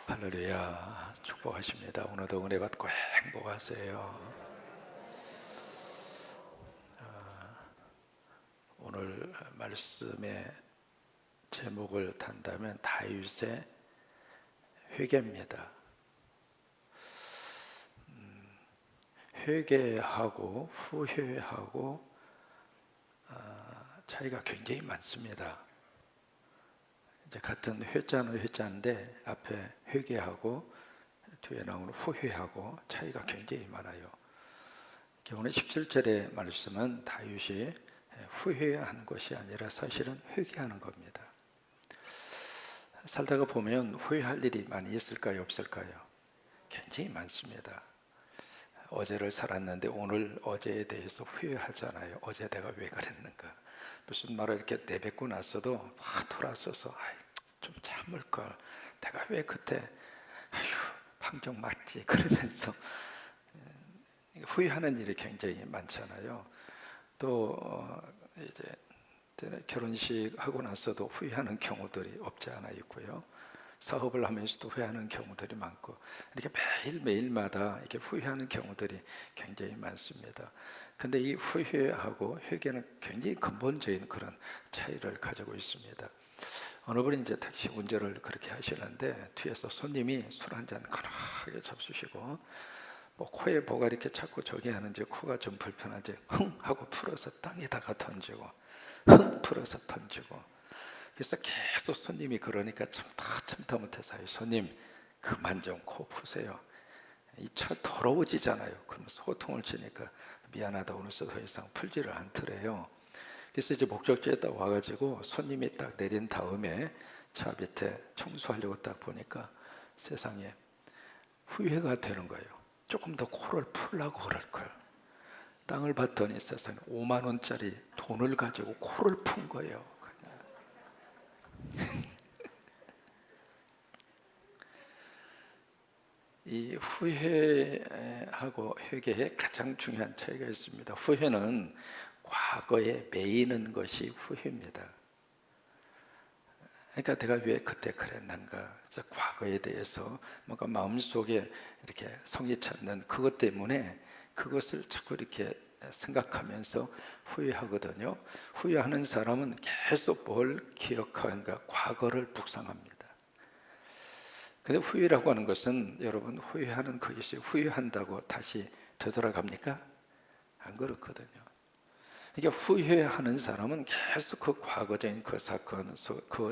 할렐루야, 축복하십니다. 오늘도 은혜 받고 행복하세요. 오늘 말씀의 제목을 단다면 다윗의 회개입니다. 회개하고 후회하고 차이가 굉장히 많습니다. 이제 같은 회자는 회자인데 앞에 회개하고 뒤에 나오는 후회하고 차이가 굉장히 많아요. 오늘 17절의 말씀은 다윗이 후회한 것이 아니라 사실은 회개하는 겁니다. 살다가 보면 후회할 일이 많이 있을까요, 없을까요? 굉장히 많습니다. 어제를 살았는데 오늘 어제에 대해서 후회하잖아요. 어제 내가 왜 그랬는가? 무슨 말을 이렇게 내뱉고 나서도 막 돌아서서 좀 참을걸, 내가 왜 그때 방정 맞지? 그러면서 후회하는 일이 굉장히 많잖아요. 또 이제 결혼식 하고 나서도 후회하는 경우들이 없지 않아 있고요. 사업을 하면서도 후회하는 경우들이 많고, 이렇게 매일마다 이렇게 후회하는 경우들이 굉장히 많습니다. 근데 이 후회하고 회개는 굉장히 근본적인 그런 차이를 가지고 있습니다. 어느 분이 이제 택시 운전을 그렇게 하시는데 뒤에서 손님이 술 한 잔 거나하게 잡수시고 뭐 코에 뭐가 이렇게 자꾸 저기 하는지 코가 좀 불편한지 흥 하고 풀어서 땅에다가 던지고 흥 풀어서 던지고, 그래서 계속 손님이 그러니까 참다 못해서 손님 그만 좀 코 푸세요. 이 차 더러워지잖아요. 그러면서 호통을 치니까 미안하다, 오늘서 더 이상 풀지를 않더래요. 그래서 이제 목적지에 딱 와가지고 손님이 딱 내린 다음에 차 밑에 청소하려고 딱 보니까 세상에 후회가 되는 거예요. 조금 더 코를 풀라고 그럴 걸. 땅을 봤더니 세상에 5만 원짜리 돈을 가지고 코를 푼 거예요. 이 후회하고 회개에 가장 중요한 차이가 있습니다. 후회는 과거에 매이는 것이 후회입니다. 그러니까 내가 왜 그때 그랬는가, 그래서 과거에 대해서 뭔가 마음속에 이렇게 성이 찾는 그것 때문에 그것을 자꾸 이렇게 생각하면서 후회하거든요. 후회하는 사람은 계속 뭘 기억하는가, 과거를 묵상합니다. 근데 후회라고 하는 것은, 여러분, 후회하는 것이 후회한다고 다시 되돌아갑니까? 안 그렇거든요. 그러니까 후회하는 사람은 계속 그 과거적인 그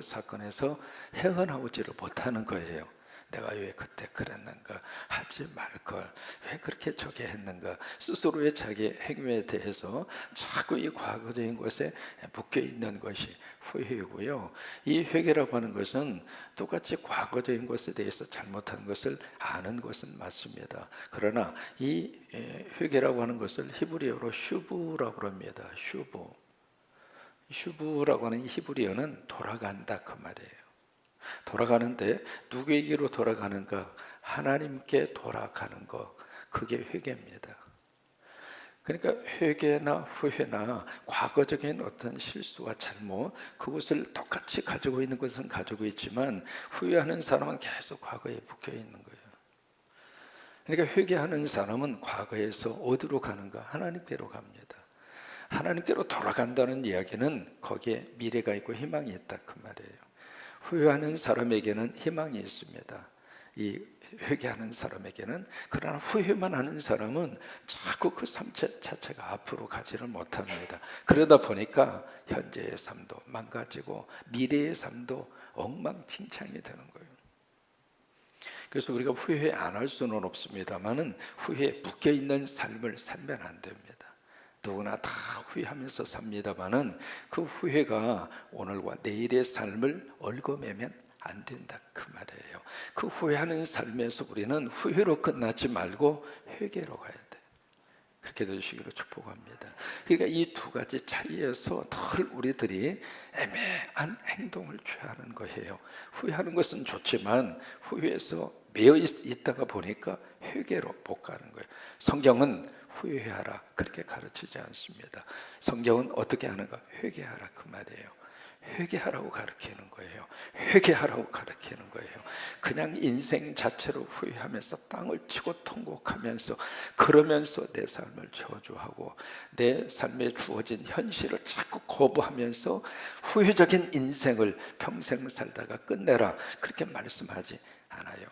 사건에서 헤어나오지를 못하는 거예요. 내가 왜 그때 그랬는가, 하지 말걸, 왜 그렇게 저게 했는가, 스스로의 자기 행위에 대해서 자꾸 이 과거적인 것에 묶여 있는 것이 후회이고요. 이 회개라고 하는 것은 똑같이 과거적인 것에 대해서 잘못한 것을 아는 것은 맞습니다. 그러나 이 회개라고 하는 것을 히브리어로 슈브라고 합니다. 슈브라고 하는 히브리어는 돌아간다 그 말이에요. 돌아가는데 누구에게로 돌아가는가? 하나님께 돌아가는 것, 그게 회개입니다. 그러니까 회개나 후회나 과거적인 어떤 실수와 잘못, 그것을 똑같이 가지고 있는 것은 가지고 있지만 후회하는 사람은 계속 과거에 묶여 있는 거예요. 그러니까 회개하는 사람은 과거에서 어디로 가는가? 하나님께로 갑니다. 하나님께로 돌아간다는 이야기는 거기에 미래가 있고 희망이 있다 그 말이에요. 후회하는 사람에게는 희망이 있습니다. 이 회개하는 사람에게는. 그러나 후회만 하는 사람은 자꾸 그 삶 자체가 앞으로 가지를 못합니다. 그러다 보니까 현재의 삶도 망가지고 미래의 삶도 엉망진창이 되는 거예요. 그래서 우리가 후회 안 할 수는 없습니다만은 후회에 묶여 있는 삶을 살면 안 됩니다. 누구나 다 후회하면서 삽니다만은 그 후회가 오늘과 내일의 삶을 얽어매면 안 된다 그 말이에요. 그 후회하는 삶에서 우리는 후회로 끝나지 말고 회개로 가야 돼. 그렇게 되시기를 축복합니다. 그러니까 이 두 가지 차이에서 늘 우리들이 애매한 행동을 취하는 거예요. 후회하는 것은 좋지만 후회에서 매여 있다가 보니까 회개로 못 가는 거예요. 성경은 후회하라 그렇게 가르치지 않습니다. 성경은 어떻게 하는가? 회개하라 그 말이에요. 회개하라고 가르치는 거예요. 회개하라고 가르치는 거예요. 그냥 인생 자체로 후회하면서 땅을 치고 통곡하면서 그러면서 내 삶을 저주하고 내 삶에 주어진 현실을 자꾸 거부하면서 후회적인 인생을 평생 살다가 끝내라, 그렇게 말씀하지 않아요.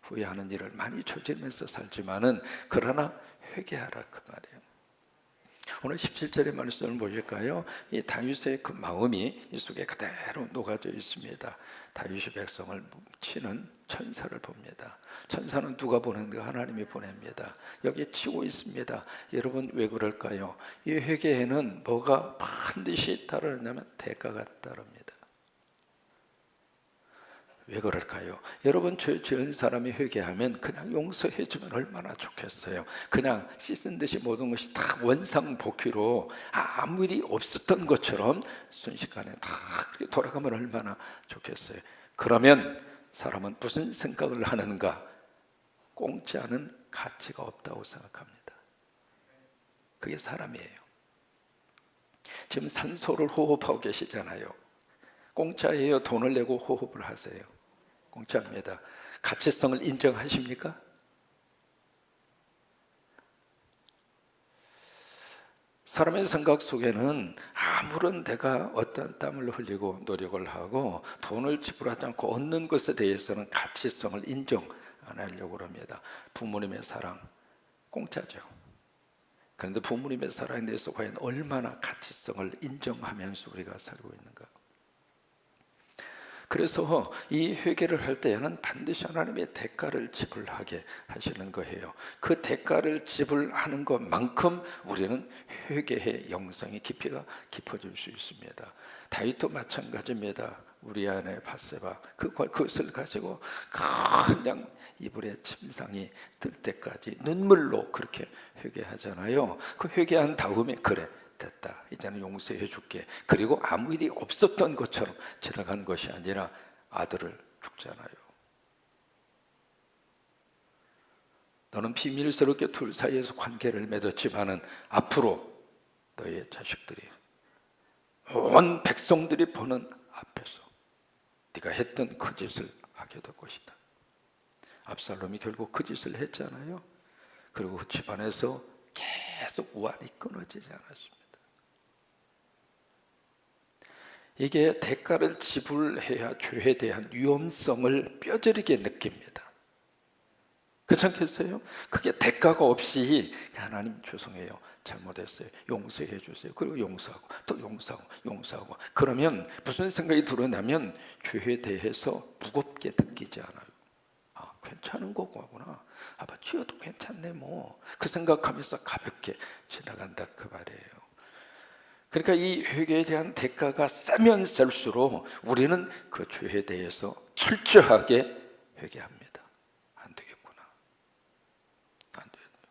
후회하는 일을 많이 저지르면서 살지만은 그러나 회개하라, 그 말이에요. 오늘 17절의 말씀을 보실까요? 이 다윗의 그 마음이 이 속에 그대로 녹아져 있습니다. 다윗이 백성을 치는 천사를 봅니다. 천사는 누가 보낸가? 하나님이 보냅니다. 여기 치고 있습니다. 여러분, 왜 그럴까요? 이 회개에는 뭐가 반드시 따르냐면 대가가 따릅니다. 왜 그럴까요? 여러분, 죄 지은 사람이 회개하면 그냥 용서해 주면 얼마나 좋겠어요. 그냥 씻은 듯이 모든 것이 다 원상복귀로 아무 일이 없었던 것처럼 순식간에 다 돌아가면 얼마나 좋겠어요. 그러면 사람은 무슨 생각을 하는가? 공짜는 가치가 없다고 생각합니다. 그게 사람이에요. 지금 산소를 호흡하고 계시잖아요. 공짜예요? 돈을 내고 호흡을 하세요? 공짜입니다. 가치성을 인정하십니까? 사람의 생각 속에는 아무런 내가 어떤 땀을 흘리고 노력을 하고 돈을 지불하지 않고 얻는 것에 대해서는 가치성을 인정 안 하려고 합니다. 부모님의 사랑 공짜죠. 그런데 부모님의 사랑에 대해서 과연 얼마나 가치성을 인정하면서 우리가 살고 있는가? 그래서 이 회개를 할 때에는 반드시 하나님의 대가를 지불하게 하시는 거예요. 그 대가를 지불하는 것만큼 우리는 회개의 영성의 깊이가 깊어질 수 있습니다. 다윗도 마찬가지입니다. 우리 아내 밧세바 그것을 가지고 그냥 이불에 침상이 들 때까지 눈물로 그렇게 회개하잖아요. 그 회개한 다음에 그래 됐다, 이제는 용서해 줄게. 그리고 아무 일이 없었던 것처럼 지나간 것이 아니라 아들을 죽잖아요. 너는 비밀스럽게 둘 사이에서 관계를 맺었지만은 앞으로 너의 자식들이 온 백성들이 보는 앞에서 네가 했던 그 짓을 하게 될 것이다. 압살롬이 결국 그 짓을 했잖아요. 그리고 그 집안에서 계속 우환이 끊어지지 않았습니다. 이게 대가를 지불해야 죄에 대한 위험성을 뼈저리게 느낍니다. 그렇지 않겠어요? 그게 대가가 없이 하나님 죄송해요, 잘못했어요, 용서해 주세요. 그리고 용서하고 또 용서하고 그러면 무슨 생각이 들었냐면 죄에 대해서 무겁게 느끼지 않아요. 아, 괜찮은 거구나. 아빠 지어도 괜찮네 뭐. 그 생각하면서 가볍게 지나간다, 그 말이에요. 그러니까 이 회개에 대한 대가가 세면 셀수록 우리는 그 죄에 대해서 철저하게 회개합니다. 안 되겠구나. 안 되겠구나.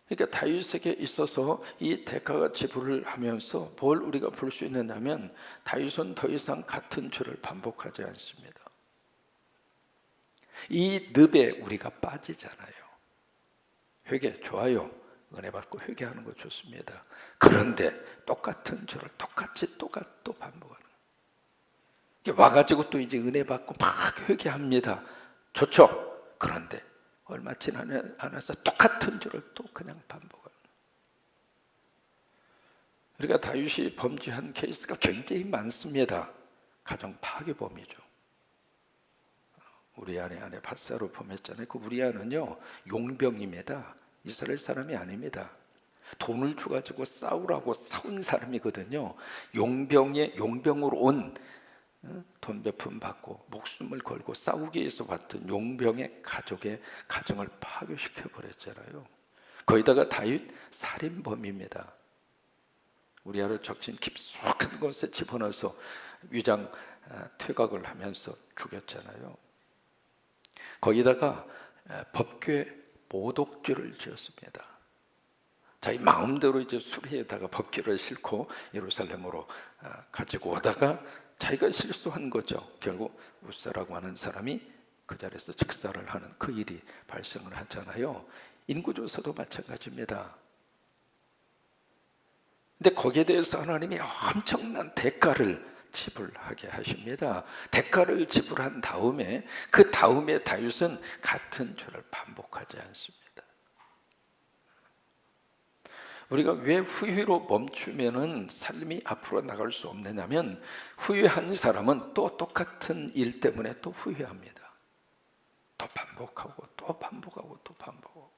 그러니까 다윗에게 있어서 이 대가가 지불을 하면서 뭘 우리가 볼 수 있느냐면 다윗은 더 이상 같은 죄를 반복하지 않습니다. 이 늪에 우리가 빠지잖아요. 회개 좋아요. 은혜 받고 회개하는 거 좋습니다. 그런데 똑같은 죄를 똑같이 또 반복하는 거예요. 와가지고 또 이제 은혜 받고 막 회개합니다. 좋죠. 그런데 얼마 지나지 않아서 똑같은 죄를 또 그냥 반복하는 거예요. 우리가 다윗이 범죄한 케이스가 굉장히 많습니다. 가정 파괴범이죠. 우리아의 밧세바를 범했잖아요. 그 우리아는요 용병입니다. 이스라엘 사람이 아닙니다. 돈을 줘가지고 싸우라고 싸운 사람이거든요. 용병으로 온 돈 몇 푼 받고 목숨을 걸고 싸우기 위해서 왔던 용병의 가정을 파괴시켜 버렸잖아요. 거기다가 다윗 살인범입니다. 우리아를 적신 깊숙한 곳에 집어넣어서 위장 퇴각을 하면서 죽였잖아요. 거기다가 법궤 모독죄를 지었습니다. 자기 마음대로 이제 수리에다가 법궤를 싣고 예루살렘으로 가지고 오다가 자기가 실수한 거죠. 결국 우사라고 하는 사람이 그 자리에서 즉사를 하는 그 일이 발생을 하잖아요. 인구조사도 마찬가지입니다. 근데 거기에 대해서 하나님이 엄청난 대가를 지불하게 하십니다. 대가를 지불한 다음에 그 다음에 다윗은 같은 죄를 반복하지 않습니다. 우리가 왜 후회로 멈추면은 삶이 앞으로 나갈 수 없느냐면, 후회한 사람은 또 똑같은 일 때문에 또 후회합니다. 또 반복하고 또 반복하고 또 반복하고.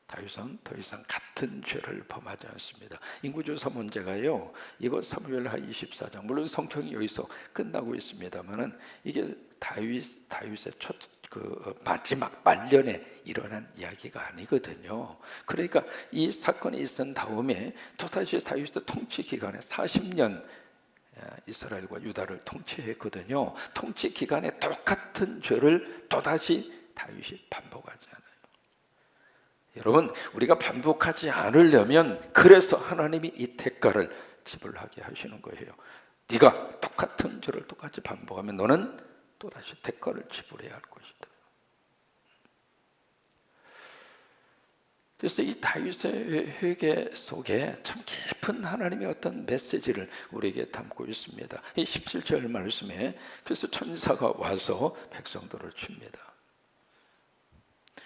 다윗은 더 이상 같은 죄를 범하지 않습니다. 인구조사 문제가요, 이거 사무엘하 24장, 물론 성경이 여기서 끝나고 있습니다만은 이게 다윗의 마지막 말년에 일어난 이야기가 아니거든요. 그러니까 이 사건이 있은 다음에 또다시 다윗의 통치 기간에 40년 이스라엘과 유다를 통치했거든요. 통치 기간에 똑같은 죄를 또다시 다윗이 반복하지 않아요. 여러분, 우리가 반복하지 않으려면, 그래서 하나님이 이 대가를 지불하게 하시는 거예요. 네가 똑같은 죄를 똑같이 반복하면 너는 또다시 대가를 지불해야 할 것이다. 그래서 이 다윗의 회개 속에 참 깊은 하나님의 어떤 메시지를 우리에게 담고 있습니다. 이 17절 말씀에 그래서 천사가 와서 백성들을 칩니다.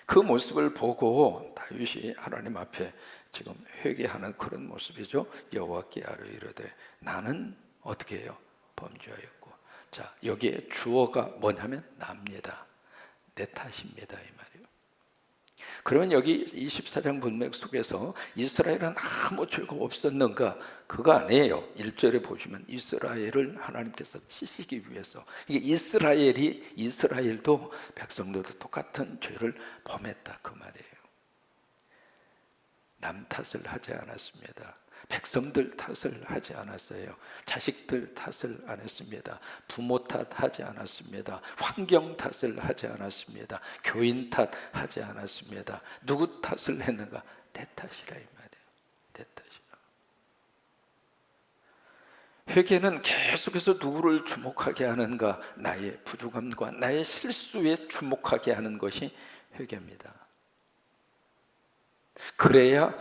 그 모습을 보고 다윗이 하나님 앞에 지금 회개하는 그런 모습이죠. 여호와께 아뢰 이르되 나는 어떻게 해요? 범죄하였고. 자, 여기에 주어가 뭐냐면 납니다. 내 탓입니다, 이 말이에요. 그러면 여기 24장 문맥 속에서 이스라엘은 아무 죄가 없었는가? 그거 아니에요. 1절에 보시면 이스라엘을 하나님께서 치시기 위해서, 이게 이스라엘도 백성들도 똑같은 죄를 범했다, 그 말이에요. 남 탓을 하지 않았습니다. 백성들 탓을 하지 않았어요. 자식들 탓을 안 했습니다. 부모 탓하지 않았습니다. 환경 탓을 하지 않았습니다. 교인 탓하지 않았습니다. 누구 탓을 했는가? 내 탓이라, 이 말이에요. 내 탓이라. 회개는 계속해서 누구를 주목하게 하는가? 나의 부족함과 나의 실수에 주목하게 하는 것이 회개입니다. 그래야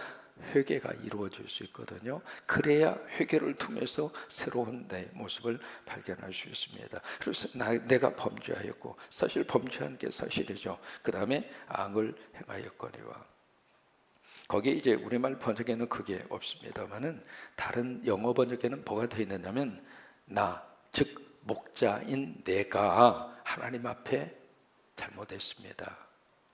회개가 이루어질 수 있거든요. 그래야 회개를 통해서 새로운 내 모습을 발견할 수 있습니다. 그래서 내가 범죄하였고, 사실 범죄한 게 사실이죠. 그 다음에 악을 행하였거니와. 거기에 이제 우리말 번역에는 그게 없습니다만은 다른 영어 번역에는 뭐가 되어 있느냐면 즉 목자인 내가 하나님 앞에 잘못했습니다.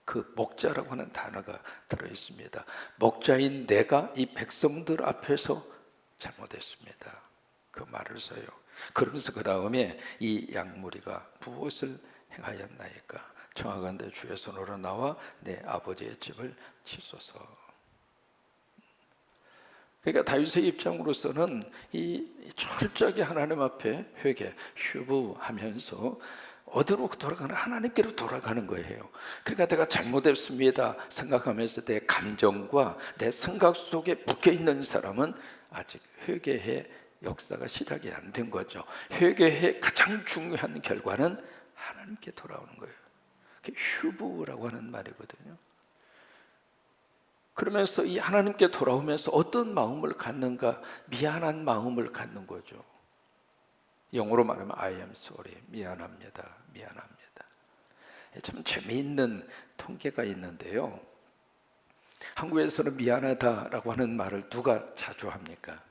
그 목자라고 하는 단어가 들어있습니다. 목자인 내가 이 백성들 앞에서 잘못했습니다. 그 말을 써요. 그러면서 그 다음에 이 양무리가 무엇을 행하였나이까? 청하건대 주의 손으로 나와 내 아버지의 집을 치소서. 그러니까 다윗의 입장으로서는 이 철저하게 하나님 앞에 회개, 휴부하면서 어디로 돌아가는? 하나님께로 돌아가는 거예요. 그러니까 내가 잘못했습니다 생각하면서 내 감정과 내 생각 속에 묶여있는 사람은 아직 회개의 역사가 시작이 안 된 거죠. 회개의 가장 중요한 결과는 하나님께 돌아오는 거예요. 그게 휴부라고 하는 말이거든요. 그러면서 이 하나님께 돌아오면서 어떤 마음을 갖는가? 미안한 마음을 갖는 거죠. 영어로 말하면 I am sorry, 미안합니다, 미안합니다. 참 재미있는 통계가 있는데요, 한국에서는 미안하다라고 하는 말을 누가 자주 합니까?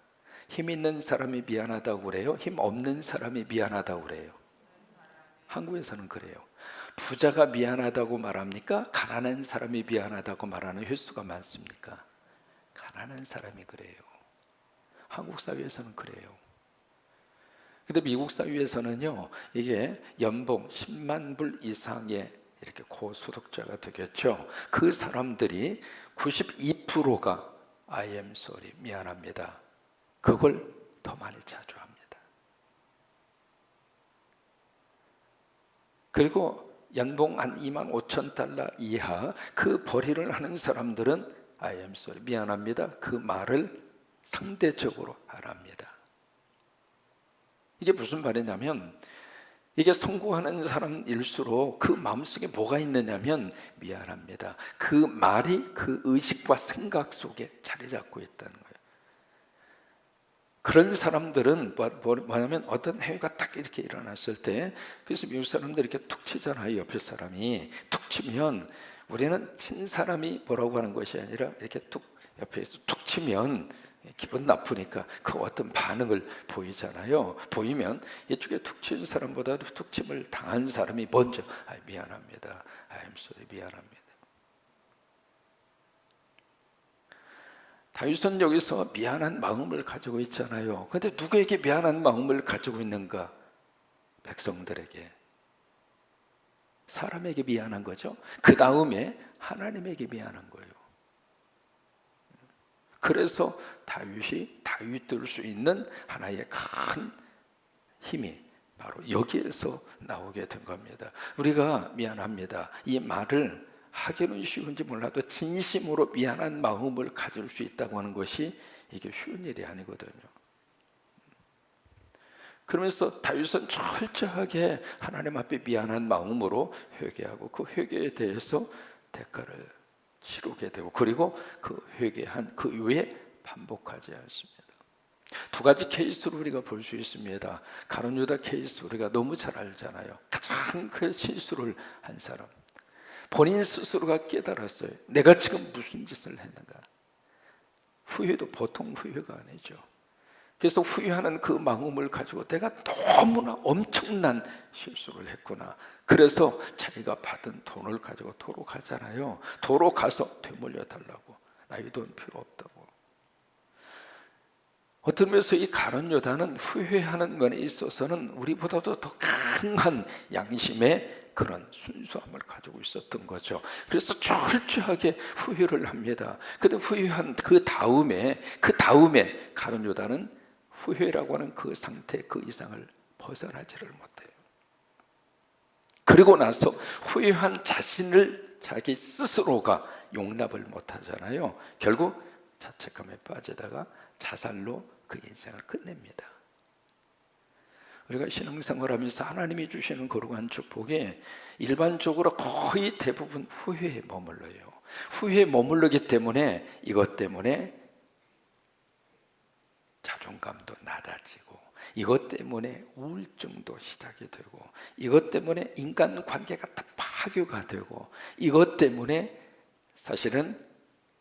힘 있는 사람이 미안하다고 그래요? 힘 없는 사람이 미안하다고 그래요? 한국에서는 그래요. 부자가 미안하다고 말합니까? 가난한 사람이 미안하다고 말하는 횟수가 많습니까? 가난한 사람이 그래요. 한국 사회에서는 그래요. 근데 미국 사회에서는요, 이게 연봉 10만 불 이상의 이렇게 고소득자가 되겠죠. 그 사람들이 92%가 I am sorry, 미안합니다. 그걸 더 많이 자주 합니다. 그리고 연봉 한 2만 5천 달러 이하 그 벌이를 하는 사람들은 I am sorry, 미안합니다. 그 말을 상대적으로 안 합니다. 이게 무슨 말이냐면, 이게 성공하는 사람일수록 그 마음속에 뭐가 있느냐면 미안합니다. 그 말이 그 의식과 생각 속에 자리 잡고 있다는 거예요. 그런 사람들은 뭐냐면 어떤 행위가 딱 이렇게 일어났을 때, 그래서 미국 사람들이 이렇게 툭 치잖아요. 옆에 사람이 툭 치면 우리는 친 사람이 뭐라고 하는 것이 아니라 이렇게 툭 옆에서 툭 치면 기분 나쁘니까 그 어떤 반응을 보이잖아요. 보이면 이쪽에 툭 친 사람보다도 툭 침을 당한 사람이 먼저 미안합니다. I'm sorry, 미안합니다. 다윗은 여기서 미안한 마음을 가지고 있잖아요. 그런데 누구에게 미안한 마음을 가지고 있는가? 백성들에게, 사람에게 미안한 거죠. 그 다음에 하나님에게 미안한 거예요. 그래서 다윗이 다윗 될 수 있는 하나의 큰 힘이 바로 여기에서 나오게 된 겁니다. 우리가 미안합니다, 이 말을 하기는 쉬운지 몰라도 진심으로 미안한 마음을 가질 수 있다고 하는 것이 이게 쉬운 일이 아니거든요. 그러면서 다윗은 철저하게 하나님 앞에 미안한 마음으로 회개하고 그 회개에 대해서 대가를 치르게 되고, 그리고 그 회개한 그 이후에 반복하지 않습니다. 두 가지 케이스로 우리가 볼 수 있습니다. 가룟 유다 케이스 우리가 너무 잘 알잖아요. 가장 큰 실수를 한 사람, 본인 스스로가 깨달았어요. 내가 지금 무슨 짓을 했는가. 후회도 보통 후회가 아니죠. 그래서 후회하는 그 마음을 가지고 내가 너무나 엄청난 실수를 했구나. 그래서 자기가 받은 돈을 가지고 도로 가잖아요. 도로 가서 되물려 달라고. 나 이 돈 필요 없다고. 어떤 면에서 이 가룟 유다는 후회하는 면에 있어서는 우리보다도 더 강한 양심의 그런 순수함을 가지고 있었던 거죠. 그래서 철저하게 후회를 합니다. 근데 후회한 그 다음에 가룟 유다는 후회라고 하는 그 상태, 그 이상을 벗어나지를 못해요. 그리고 나서 후회한 자신을 자기 스스로가 용납을 못하잖아요. 결국 자책감에 빠지다가 자살로 그 인생을 끝냅니다. 우리가 신앙생활하면서 하나님이 주시는 거룩한 축복이 일반적으로 거의 대부분 후회에 머물러요. 후회에 머물르기 때문에 이것 때문에 자존감도 낮아지고, 이것 때문에 우울증도 시작이 되고, 이것 때문에 인간관계가 다 파괴가 되고, 이것 때문에 사실은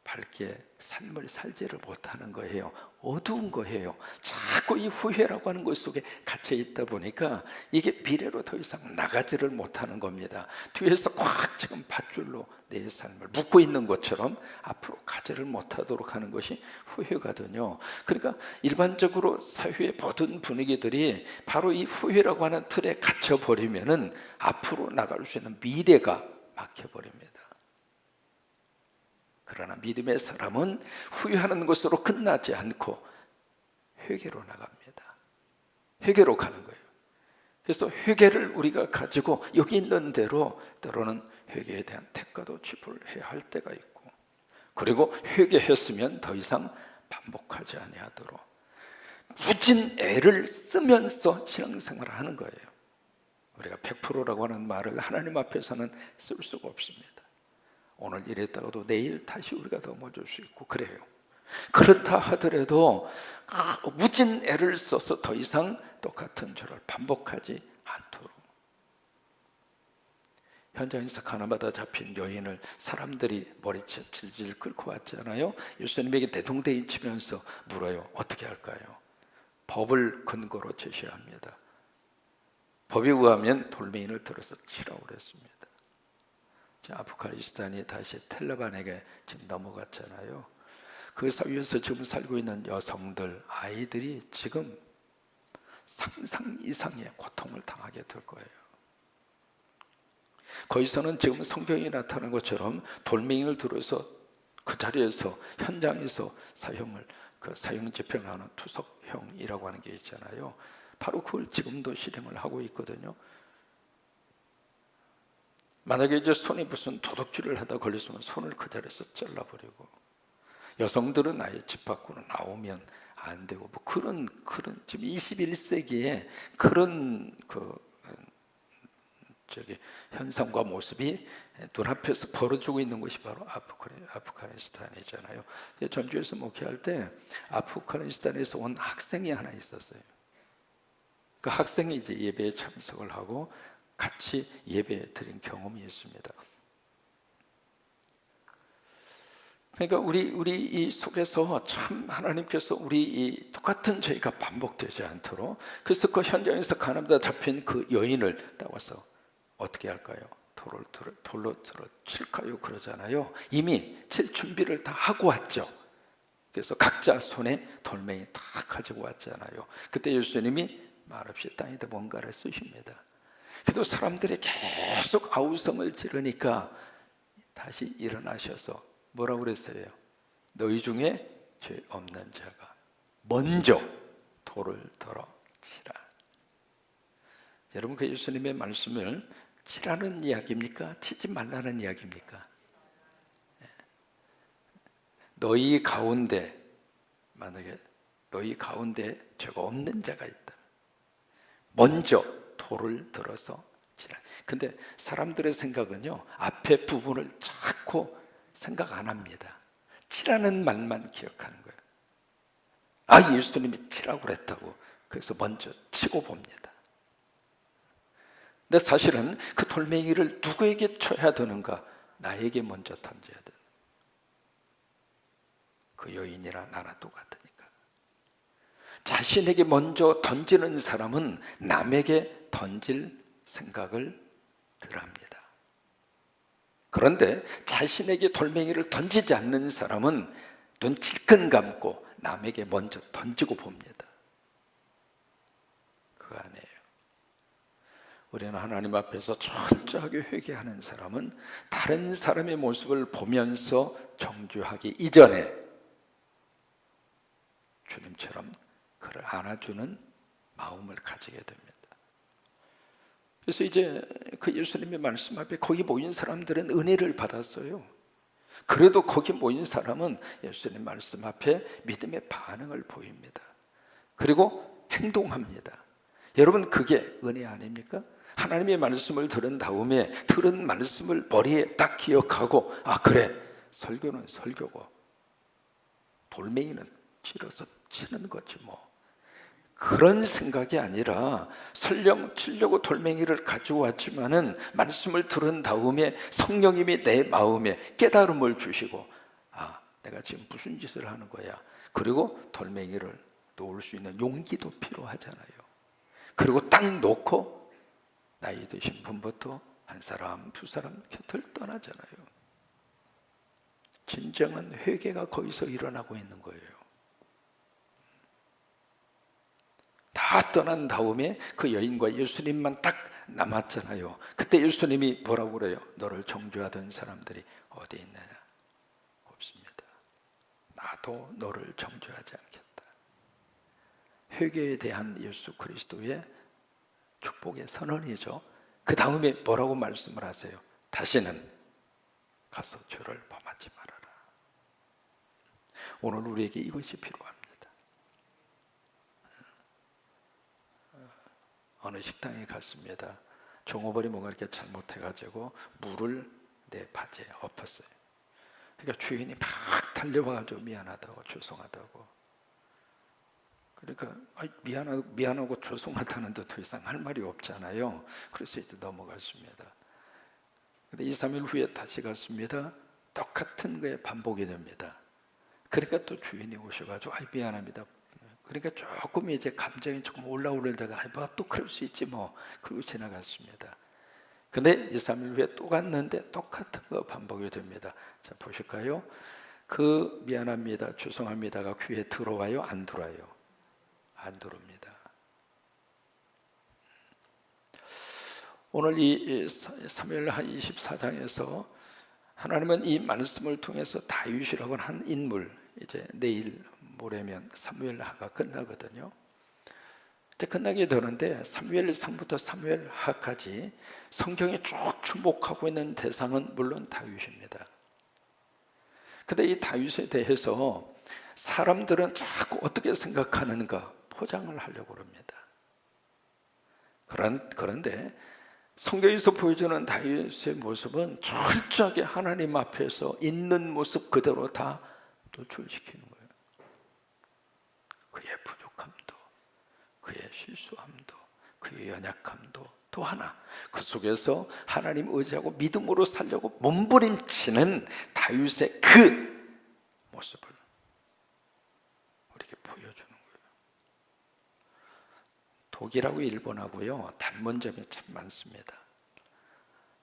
밝게 삶을 살지를 못하는 거예요. 어두운 거예요. 자꾸 이 후회라고 하는 것 속에 갇혀 있다 보니까 이게 미래로 더 이상 나가지를 못하는 겁니다. 뒤에서 꽉 지금 밧줄로 내 삶을 묶고 있는 것처럼 앞으로 가지를 못하도록 하는 것이 후회거든요. 그러니까 일반적으로 사회의 모든 분위기들이 바로 이 후회라고 하는 틀에 갇혀버리면은 앞으로 나갈 수 있는 미래가 막혀버립니다. 그러나 믿음의 사람은 후회하는 것으로 끝나지 않고 회개로 나갑니다. 회개로 가는 거예요. 그래서 회개를 우리가 가지고 여기 있는 대로 때로는 회개에 대한 대가도 지불해야 할 때가 있고, 그리고 회개했으면 더 이상 반복하지 아니하도록 무진 애를 쓰면서 신앙생활을 하는 거예요. 우리가 100%라고 하는 말을 하나님 앞에서는 쓸 수가 없습니다. 오늘 이랬다가도 내일 다시 우리가 넘어질 수 있고 그래요. 그렇다 하더라도 무진 애를 써서 더 이상 똑같은 죄를 반복하지 않도록. 현장에서 가나마다 잡힌 여인을 사람들이 머리채 질질 끓고 왔잖아요. 예수님에게 대동대인 치면서 물어요. 어떻게 할까요? 법을 근거로 제시합니다. 법에 의하면 돌멩이를 들어서 치라고 그랬습니다. 아프가니스탄이 다시 텔레반에게 지금 넘어갔잖아요. 그 사회에서 지금 살고 있는 여성들, 아이들이 지금 상상 이상의 고통을 당하게 될 거예요. 거기서는 지금 성경이 나타난 것처럼 돌멩이를 들어서 그 자리에서 현장에서 사형 집행하는 투석형이라고 하는 게 있잖아요. 바로 그걸 지금도 실행을 하고 있거든요. 만약에 이제 손이 무슨 도둑질을 하다 걸렸으면 손을 그 자리에서 잘라버리고, 여성들은 아예 집 밖으로 나오면 안 되고, 뭐 그런 지금 21세기에 그런 현상과 모습이 눈앞에서 벌어지고 있는 것이 바로 아프가니스탄이잖아요. 전주에서 목회할 때 아프가니스탄에서 온 학생이 하나 있었어요. 그 학생이 이제 예배에 참석을 하고 같이 예배 드린 경험이 있습니다. 그러니까 우리 이 속에서 참 하나님께서 우리 이 똑같은 죄가 반복되지 않도록, 그래서 그 현장에서 가늠다 잡힌 그 여인을 따와서 어떻게 할까요? 돌로 칠까요? 그러잖아요. 이미 칠 준비를 다 하고 왔죠. 그래서 각자 손에 돌멩이 다 가지고 왔잖아요. 그때 예수님이 말없이 땅에다 뭔가를 쓰십니다. 그래도 사람들이 계속 아우성을 지르니까 다시 일어나셔서 뭐라고 그랬어요? 너희 중에 죄 없는 자가 먼저 돌을 들어 치라. 여러분, 그 예수님의 말씀을 치라는 이야기입니까? 치지 말라는 이야기입니까? 너희 가운데, 만약에 너희 가운데 죄가 없는 자가 있다, 먼저 돌을 들어서 치라. 근데 사람들의 생각은요, 앞에 부분을 자꾸 생각 안 합니다. 치라는 말만 기억하는 거예요. 아, 예수님이 치라고 그랬다고. 그래서 먼저 치고 봅니다. 근데 사실은 그 돌멩이를 누구에게 쳐야 되는가? 나에게 먼저 던져야 돼. 그 여인이나 나나 똑같으니까. 자신에게 먼저 던지는 사람은 남에게 던질 생각을 덜 합니다. 그런데 자신에게 돌멩이를 던지지 않는 사람은 눈 찔끔 감고 남에게 먼저 던지고 봅니다. 그거 아니에요. 우리는 하나님 앞에서 철저하게 회개하는 사람은 다른 사람의 모습을 보면서 정죄하기 이전에 주님처럼 그를 안아주는 마음을 가지게 됩니다. 그래서 이제 그 예수님의 말씀 앞에 거기 모인 사람들은 은혜를 받았어요. 그래도 거기 모인 사람은 예수님 말씀 앞에 믿음의 반응을 보입니다. 그리고 행동합니다. 여러분, 그게 은혜 아닙니까? 하나님의 말씀을 들은 다음에 들은 말씀을 머리에 딱 기억하고, 아 그래, 설교는 설교고 돌멩이는 찔러서 치는 거지 뭐. 그런 생각이 아니라 설령 치려고 돌멩이를 가지고 왔지만은 말씀을 들은 다음에 성령님이 내 마음에 깨달음을 주시고, 아 내가 지금 무슨 짓을 하는 거야. 그리고 돌멩이를 놓을 수 있는 용기도 필요하잖아요. 그리고 딱 놓고 나이 드신 분부터 한 사람 두 사람 곁을 떠나잖아요. 진정한 회개가 거기서 일어나고 있는 거예요. 다 떠난 다음에 그 여인과 예수님만 딱 남았잖아요. 그때 예수님이 뭐라고 그래요? 너를 정죄하던 사람들이 어디 있느냐? 없습니다. 나도 너를 정죄하지 않겠다. 회개에 대한 예수 그리스도의 축복의 선언이죠. 그 다음에 뭐라고 말씀을 하세요? 다시는 가서 죄를 범하지 말아라. 오늘 우리에게 이것이 필요합니다. 어느 식당에 갔습니다. 종업원이 뭔가 이렇게 잘못해가지고 물을 내 바지에 엎었어요. 그러니까 주인이 막 달려와가지고 미안하다고 죄송하다고. 그러니까 미안하고 죄송하다는데 더 이상 할 말이 없잖아요. 그래서 이제 넘어갔습니다. 근데 2, 3일 후에 다시 갔습니다. 똑같은 거에 반복이 됩니다. 그러니까 또 주인이 오셔가지고 미안합니다. 그러니까 조금 이제 감정이 조금 올라오려다가 또 그럴 수 있지 뭐. 그리고 지나갔습니다. 근데 2, 3일 후에 또 갔는데 똑같은 거 반복이 됩니다. 자, 보실까요? 그 미안합니다, 죄송합니다가 귀에 들어와요? 안 들어와요? 안 들어옵니다. 오늘 이 사무엘하 24장에서 하나님은 이 말씀을 통해서 다윗이라고 한 인물, 이제 내일 모레면 사무엘하가 끝나거든요. 이제 끝나게 되는데 사무엘상부터 사무엘하까지 성경에 쭉 주목하고 있는 대상은 물론 다윗입니다. 근데 이 다윗에 대해서 사람들은 자꾸 어떻게 생각하는가 포장을 하려고 합니다. 그런데 성경에서 보여주는 다윗의 모습은 철저하게 하나님 앞에서 있는 모습 그대로 다 노출시키는 거예요. 그의 부족함도, 그의 실수함도, 그의 연약함도, 또 하나 그 속에서 하나님 의지하고 믿음으로 살려고 몸부림치는 다윗의 그 모습을 우리에게 보여주는 거예요. 독일하고 일본하고요 닮은 점이 참 많습니다.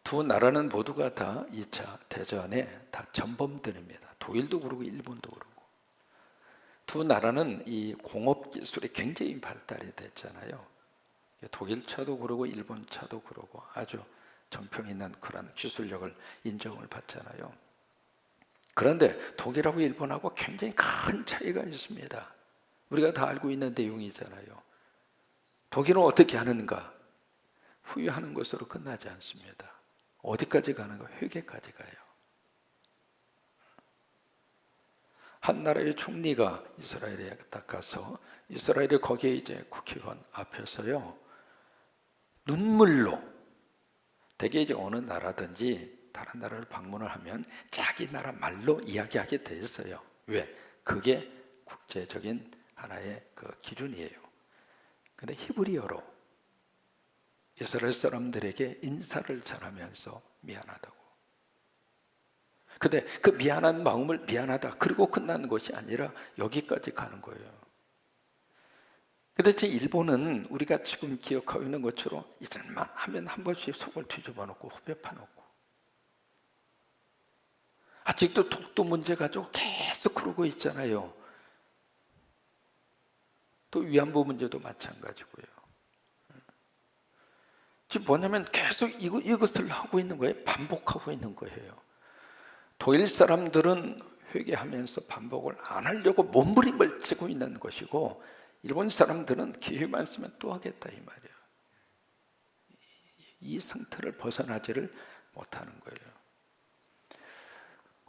두 나라는 모두가 다 2차 대전에 다 전범들입니다. 독일도 그렇고 일본도 그렇고. 두 나라는 이 공업 기술이 굉장히 발달이 됐잖아요. 독일 차도 그러고 일본 차도 그러고 아주 정평 있는 그런 기술력을 인정을 받잖아요. 그런데 독일하고 일본하고 굉장히 큰 차이가 있습니다. 우리가 다 알고 있는 내용이잖아요. 독일은 어떻게 하는가? 후유하는 것으로 끝나지 않습니다. 어디까지 가는가? 회개까지 가요. 한 나라의 총리가 이스라엘에 딱 가서 이스라엘이 거기에 이제 국회의원 앞에서요 눈물로, 대개 이제 어느 나라든지 다른 나라를 방문을 하면 자기 나라 말로 이야기하게 돼 있어요. 왜? 그게 국제적인 하나의 그 기준이에요. 근데 히브리어로 이스라엘 사람들에게 인사를 전하면서 미안하다고. 근데 그 미안한 마음을 미안하다 그리고 끝나는 것이 아니라 여기까지 가는 거예요. 근데 제 일본은 우리가 지금 기억하고 있는 것처럼 이전만 하면 한 번씩 속을 뒤집어 놓고 후벼 파놓고 아직도 독도 문제 가지고 계속 그러고 있잖아요. 또 위안부 문제도 마찬가지고요. 지금 뭐냐면 계속 이것을 하고 있는 거예요. 반복하고 있는 거예요. 독일 사람들은 회개하면서 반복을 안 하려고 몸부림을 치고 있는 것이고 일본 사람들은 기회만 쓰면 또 하겠다 이 말이에요. 이 상태를 벗어나지를 못하는 거예요.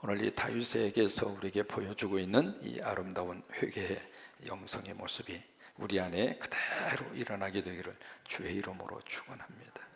오늘 이 다윗에게서 우리에게 보여주고 있는 이 아름다운 회개의 영성의 모습이 우리 안에 그대로 일어나게 되기를 주의 이름으로 축원합니다.